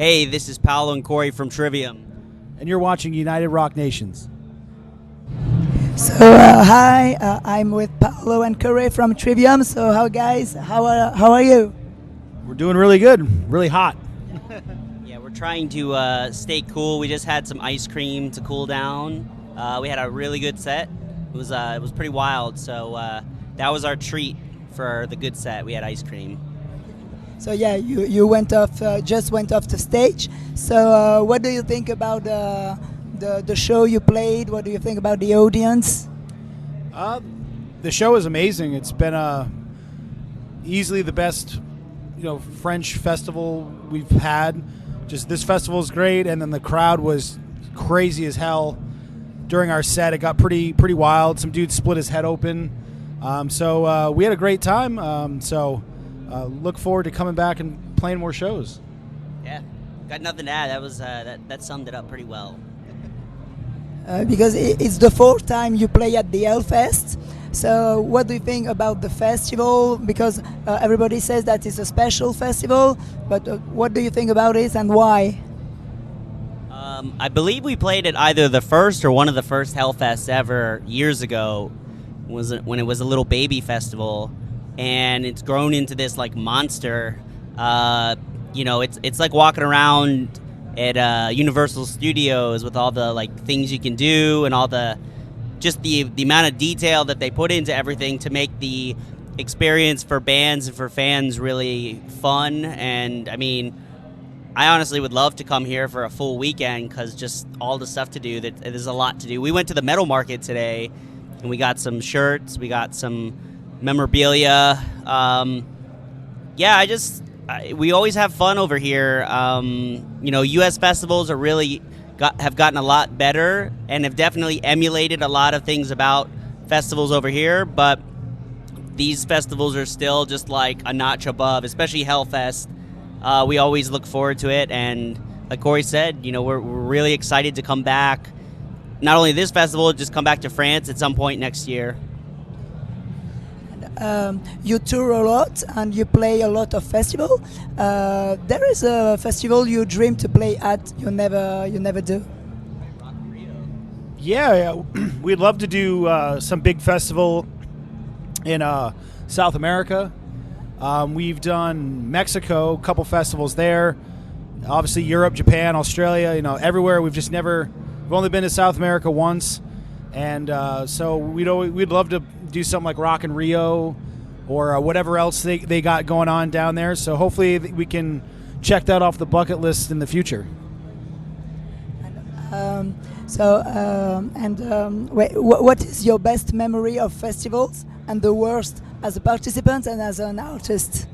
Hey, this is Paolo and Corey from Trivium. And you're watching United Rock Nations. So hi, I'm with Paolo and Corey from Trivium. So how guys? How are you? We're doing really good, really hot. Yeah, we're trying to stay cool. We just had some ice cream to cool down. We had a really good set. It was pretty wild. So that was our treat for the good set. We had ice cream. So yeah, you went off, just went off the stage. So what do you think about the show you played? What do you think about the audience? The show is amazing. It's been easily the best, French festival we've had. Just this festival is great, and then the crowd was crazy as hell during our set. It got pretty wild. Some dude split his head open. So we had a great time. Look forward to coming back and playing more shows. Yeah, got nothing to add. That was that summed it up pretty well. Because it's the fourth time you play at the Hellfest. So what do you think about the festival? Because everybody says that it's a special festival, but what do you think about it and why? I believe we played at either the first or one of the first Hellfests ever years ago. When it was a little baby festival, and it's grown into this like monster. It's like walking around at Universal Studios with all the like things you can do and all the amount of detail that they put into everything to make the experience for bands and for fans really fun. And I mean, I honestly would love to come here for a full weekend because just all the stuff to do. There's a lot to do. We went to the metal market today, and we got some shirts, we got some memorabilia. We always have fun over here. U.S. festivals are have gotten a lot better and have definitely emulated a lot of things about festivals over here, but these festivals are still just like a notch above, especially Hellfest. We always look forward to it, and like Corey said, we're really excited to come back. Not only this festival, just come back to France at some point next year. You tour a lot and you play a lot of festival. There is a festival you dream to play at, you never do. Yeah, we'd love to do some big festival in South America. We've done Mexico, a couple festivals there. Obviously Europe, Japan, Australia, everywhere. We've only been to South America once, and so we'd love to do something like Rock in Rio or whatever else they got going on down there. So hopefully we can check that off the bucket list in the future. What is your best memory of festivals and the worst as a participant and as an artist?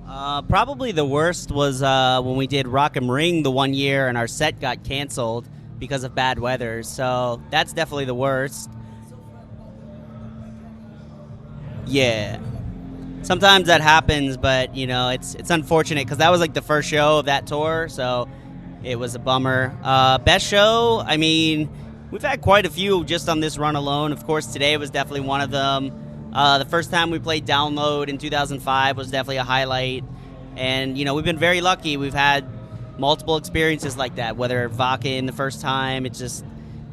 Probably the worst was when we did Rock 'em Ring the one year and our set got canceled because of bad weather. So that's definitely the worst. Yeah. Sometimes that happens, but, it's unfortunate because that was like the first show of that tour, so it was a bummer. Best show, I mean, we've had quite a few just on this run alone. Of course, today was definitely one of them. The first time we played Download in 2005 was definitely a highlight. And, we've been very lucky. We've had multiple experiences like that, whether Vaca the first time. It's just,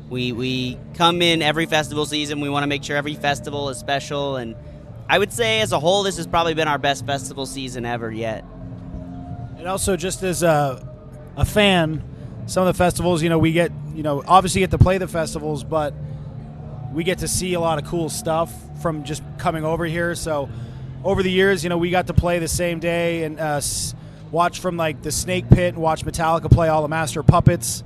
we come in every festival season. We want to make sure every festival is special. And I would say as a whole, this has probably been our best festival season ever yet. And also just as a fan, some of the festivals, we get, obviously get to play the festivals, but we get to see a lot of cool stuff from just coming over here. So over the years, we got to play the same day and watch from like the Snake Pit and watch Metallica play all the Master of Puppets.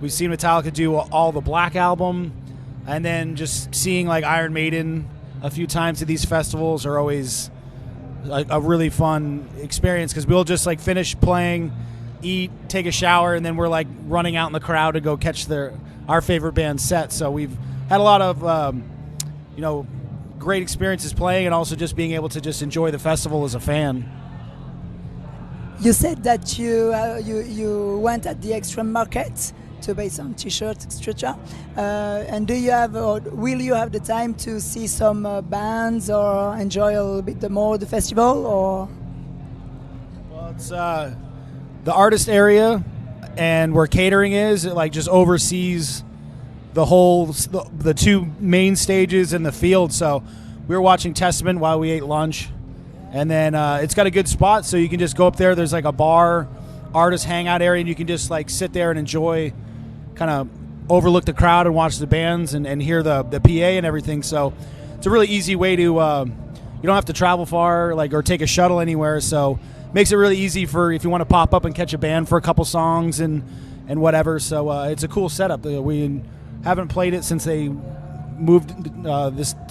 We've seen Metallica do all the Black Album, and then just seeing like Iron Maiden a few times at these festivals are always a really fun experience because we'll just like finish playing, eat, take a shower, and then we're like running out in the crowd to go catch our favorite band's set. So we've had a lot of great experiences playing, and also just being able to just enjoy the festival as a fan. You said that you went at the Extreme Market to buy some T-shirts, etc. And do you have, or will you have the time to see some bands or enjoy a little bit more the festival? Or well, it's the artist area and where catering is, it like just oversees the whole the two main stages in the field. So we were watching Testament while we ate lunch, and then it's got a good spot, so you can just go up there. There's like a bar, artist hangout area, and you can just like sit there and enjoy, kind of overlook the crowd and watch the bands and hear the PA and everything. So it's a really easy way to you don't have to travel far or take a shuttle anywhere. So makes it really easy for if you want to pop up and catch a band for a couple songs and whatever. So it's a cool setup. We haven't played it since they moved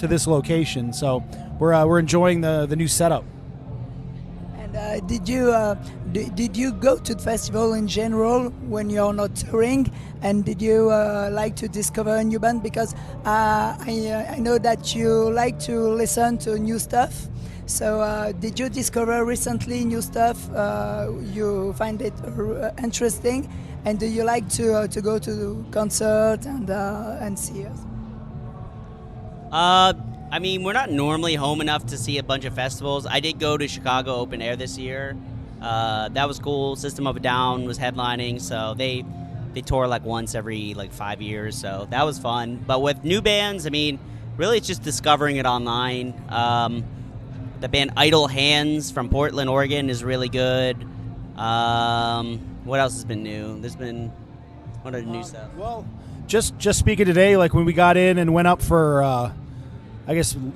this location, so we're enjoying the new setup. And did you go to the festival in general when you're not touring? And did you like to discover a new band? Because I know that you like to listen to new stuff. So did you discover recently new stuff? You find it interesting? And do you like to go to concert and see us? I mean, we're not normally home enough to see a bunch of festivals. I did go to Chicago Open Air this year. That was cool. System of a Down was headlining, so they tour like once every 5 years, so that was fun. But with new bands, I mean, really it's just discovering it online. The band Idle Hands from Portland, Oregon is really good. What else has been new? There's been what other new stuff? Well, just speaking today, like when we got in and went up for, I guess you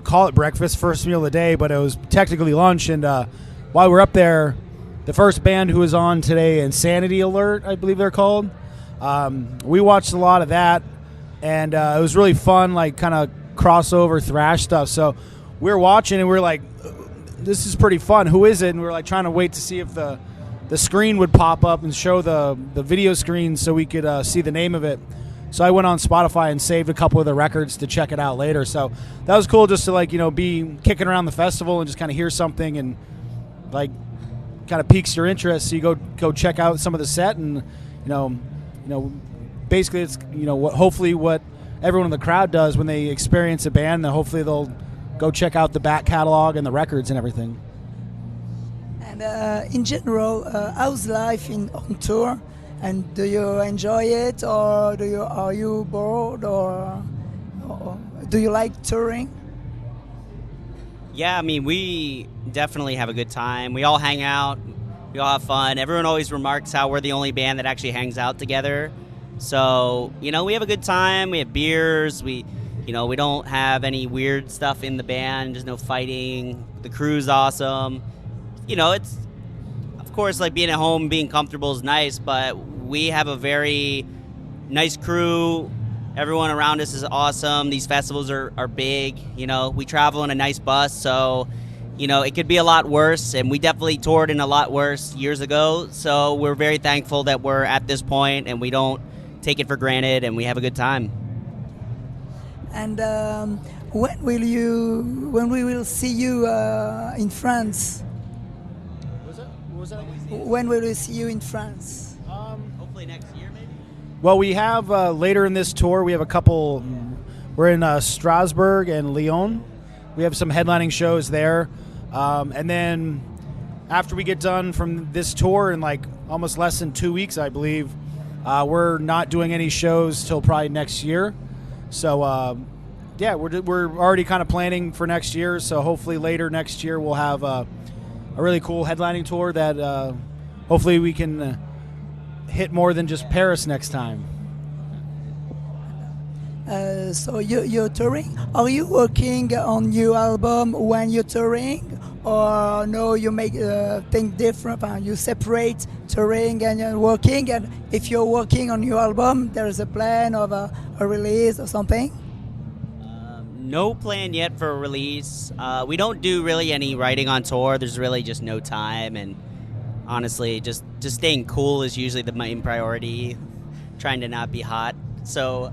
call it breakfast, first meal of the day, but it was technically lunch. And while we're up there, the first band who was on today, Insanity Alert, I believe they're called. We watched a lot of that, and it was really fun, kind of crossover thrash stuff. So we were watching, and we were like, "This is pretty fun. Who is it?" And we were trying to wait to see if the screen would pop up and show the video screen so we could see the name of it. So I went on Spotify and saved a couple of the records to check it out later. So that was cool, just to be kicking around the festival and just kind of hear something and kind of piques your interest. So you go check out some of the set, and basically it's hopefully what everyone in the crowd does when they experience a band. Then hopefully they'll go check out the back catalog and the records and everything. And in general, how's life on tour? And do you enjoy it, or are you bored, or do you like touring? Yeah, I mean, we definitely have a good time. We all hang out. We all have fun. Everyone always remarks how we're the only band that actually hangs out together. So, we have a good time. We have beers. We don't have any weird stuff in the band. There's no fighting. The crew's awesome. It's, of course, being at home, being comfortable is nice, but we have a very nice crew. Everyone around us is awesome. These festivals are big. We travel in a nice bus, so, it could be a lot worse, and we definitely toured in a lot worse years ago. So we're very thankful that we're at this point, and we don't take it for granted, and we have a good time. And when we will see you in France? When will we see you in France? Hopefully next year, maybe. Well, we have later in this tour, we have a couple. We're in Strasbourg and Lyon. We have some headlining shows there, and then after we get done from this tour in almost less than 2 weeks, I believe, we're not doing any shows till probably next year. So yeah, we're already kind of planning for next year. So hopefully later next year we'll have a really cool headlining tour that hopefully we can hit more than just Paris next time. So you're touring. Are you working on new album when you're touring, or no? You make think different. You separate touring and you're working. And if you're working on your album, there's a plan of a release or something. No plan yet for a release. We don't do really any writing on tour. There's really just no time, and honestly, just staying cool is usually the main priority. Trying to not be hot. So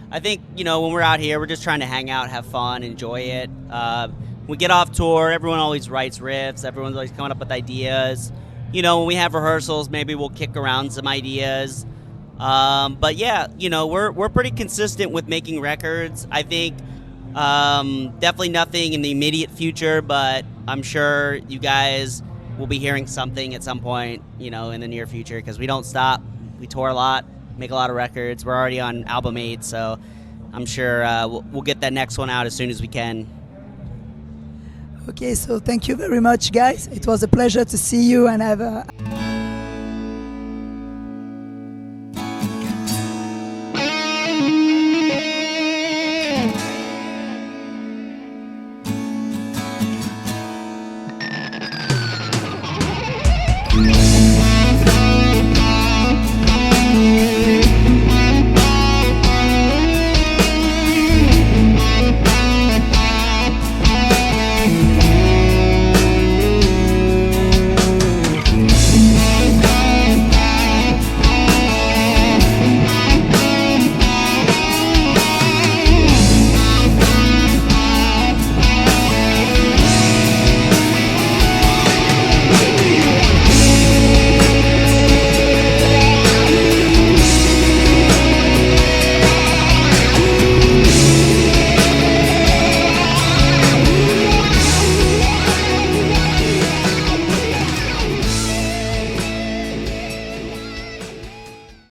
I think when we're out here, we're just trying to hang out, have fun, enjoy it. We get off tour, everyone always writes riffs. Everyone's always coming up with ideas. When we have rehearsals, maybe we'll kick around some ideas. But yeah, we're pretty consistent with making records. I think definitely nothing in the immediate future, but I'm sure you guys we'll be hearing something at some point, in the near future, because we don't stop. We tour a lot, make a lot of records. We're already on album 8, so I'm sure we'll get that next one out as soon as we can. Okay, so thank you very much, guys. It was a pleasure to see you and have a